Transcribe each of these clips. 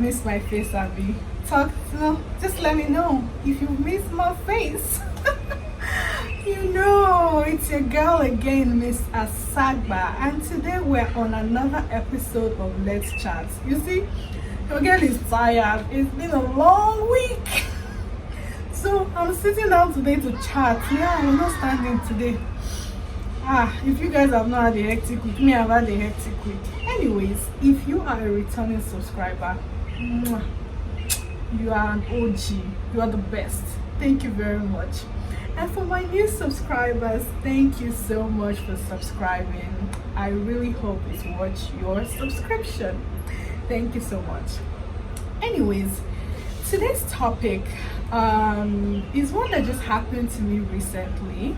miss my face, Abby? Talk, just let me know if you miss my face. It's your girl again, Miss Asagba, and today we're on another episode of Let's Chat. You see, your girl is tired. It's been a long week. So I'm sitting down today to chat. Yeah, I'm not standing today. If you guys have not had a hectic week, me have had a hectic week. Anyways, if you are a returning subscriber, you are an OG. You are the best. Thank you very much. And for my new subscribers, thank you so much for subscribing. I really hope it's worth your subscription. Thank you so much. Anyways, today's topic is one that just happened to me recently.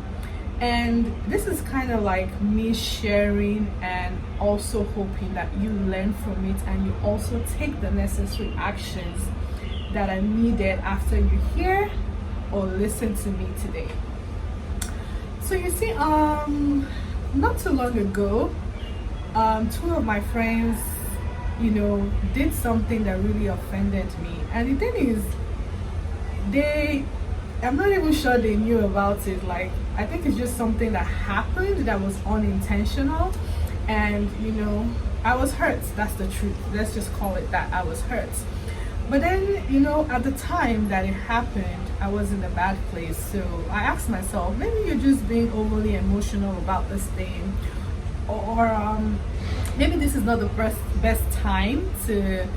And this is kind of like me sharing and also hoping that you learn from it and you also take the necessary actions that are needed after you hear or listen to me today. So you see, not too long ago, two of my friends, did something that really offended me. And the thing is, I'm not even sure they knew about it. Like, I think it's just something that happened that was unintentional. And, I was hurt. That's the truth. Let's just call it that. I was hurt. But then, at the time that it happened, I was in a bad place. So I asked myself, maybe you're just being overly emotional about this thing. Or maybe this is not the best time to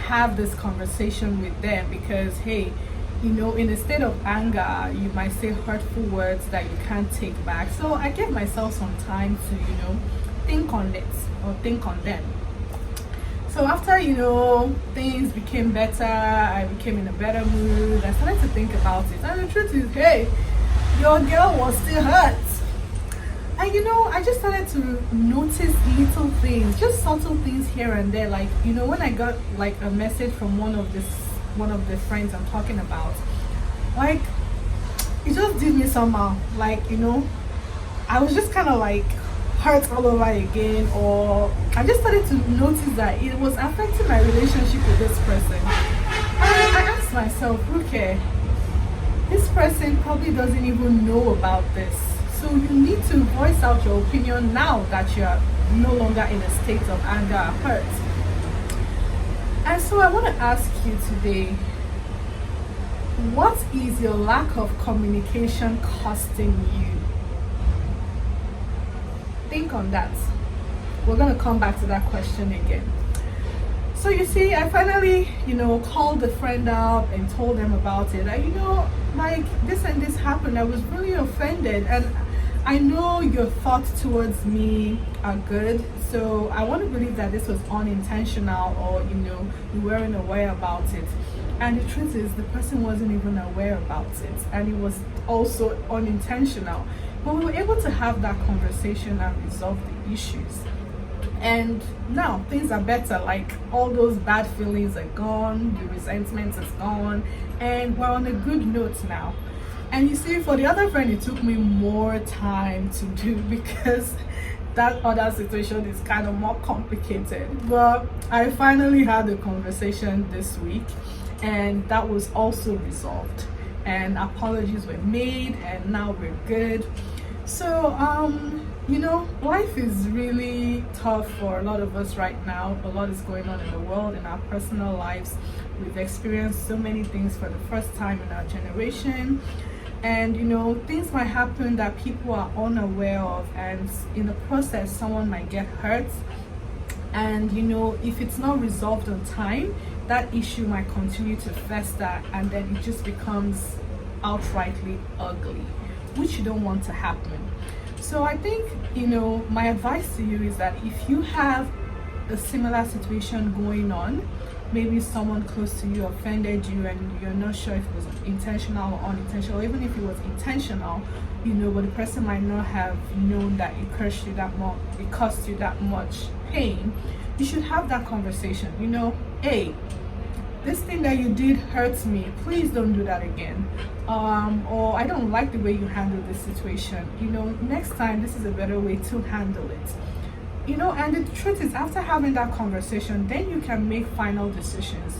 have this conversation with them because, hey, in a state of anger, you might say hurtful words that you can't take back. So I gave myself some time to, think on it or think on them. So after, things became better, I became in a better mood, I started to think about it. And the truth is, hey, your girl was still hurt. And I just started to notice little things, just subtle things here and there. Like, when I got like a message from one of the friends I'm talking about, like, it just did me somehow. Like, I was just kind of like hurt all over again, or I just started to notice that it was affecting my relationship with this person. And I asked myself, okay, this person probably doesn't even know about this. So you need to voice out your opinion now that you're no longer in a state of anger or hurt. And so I want to ask you today, what is your lack of communication costing you? Think on that. We're going to come back to that question again. So you see, I finally, called the friend up and told them about it. And like this and this happened. I was really offended. And I know your thoughts towards me are good. So I want to believe that this was unintentional or, you weren't aware about it. And the truth is, the person wasn't even aware about it. And it was also unintentional. But we were able to have that conversation and resolve the issues. And now things are better. Like, all those bad feelings are gone, the resentment is gone, and we're on a good note now. And you see, for the other friend, it took me more time to do because that other situation is kind of more complicated. But I finally had a conversation this week, and that was also resolved. And apologies were made, and now we're good. So, life is really tough for a lot of us right now. A lot is going on in the world, in our personal lives. We've experienced so many things for the first time in our generation. And, things might happen that people are unaware of. And in the process, someone might get hurt. And, if it's not resolved on time, that issue might continue to fester. And then it just becomes outrightly ugly, which you don't want to happen. So I think, my advice to you is that if you have a similar situation going on, maybe someone close to you offended you and you're not sure if it was intentional or unintentional, even if it was intentional, but the person might not have known that it caused you that much pain, you should have that conversation. Hey, this thing that you did hurts me, please don't do that again. Or I don't like the way you handle this situation. Next time this is a better way to handle it. And the truth is, after having that conversation, then you can make final decisions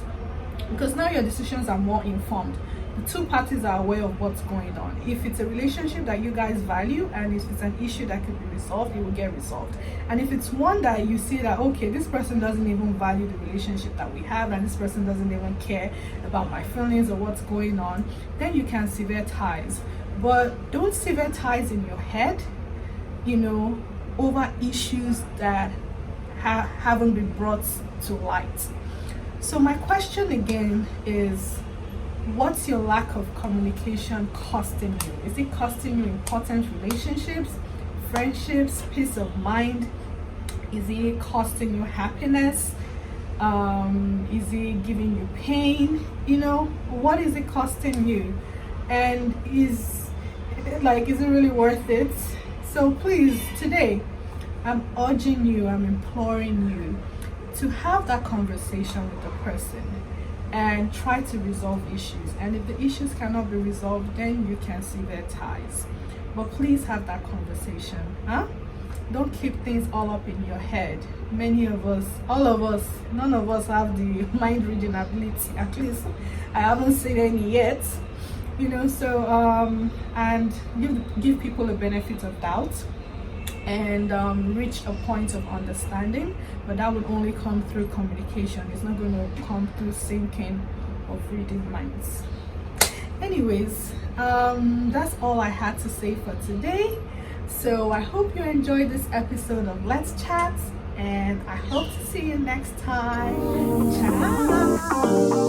because now your decisions are more informed. The two parties are aware of what's going on. If it's a relationship that you guys value, and if it's an issue that could be resolved, it will get resolved. And if it's one that you see that, okay, this person doesn't even value the relationship that we have, and this person doesn't even care about my feelings or what's going on, then you can sever ties. But don't sever ties in your head, you know, over issues that haven't been brought to light. So my question again is, what's your lack of communication costing you? Is it costing you important relationships, friendships, peace of mind? Is it costing you happiness? Is it giving you pain? You know, what is it costing you? And is it really worth it? So please, today, I'm urging you, I'm imploring you to have that conversation with the person and try to resolve issues. And if the issues cannot be resolved, then you can sever ties. But please have that conversation. Don't keep things all up in your head. Many of us, all of us, none of us have the mind reading ability. At least I haven't seen any yet. You know, so and give people a benefit of doubt, and reach a point of understanding, but that would only come through communication. It's not going to come through thinking of reading minds. Anyways, that's all I had to say for today. So I hope you enjoyed this episode of Let's Chat, and I hope to see you next time. Ciao.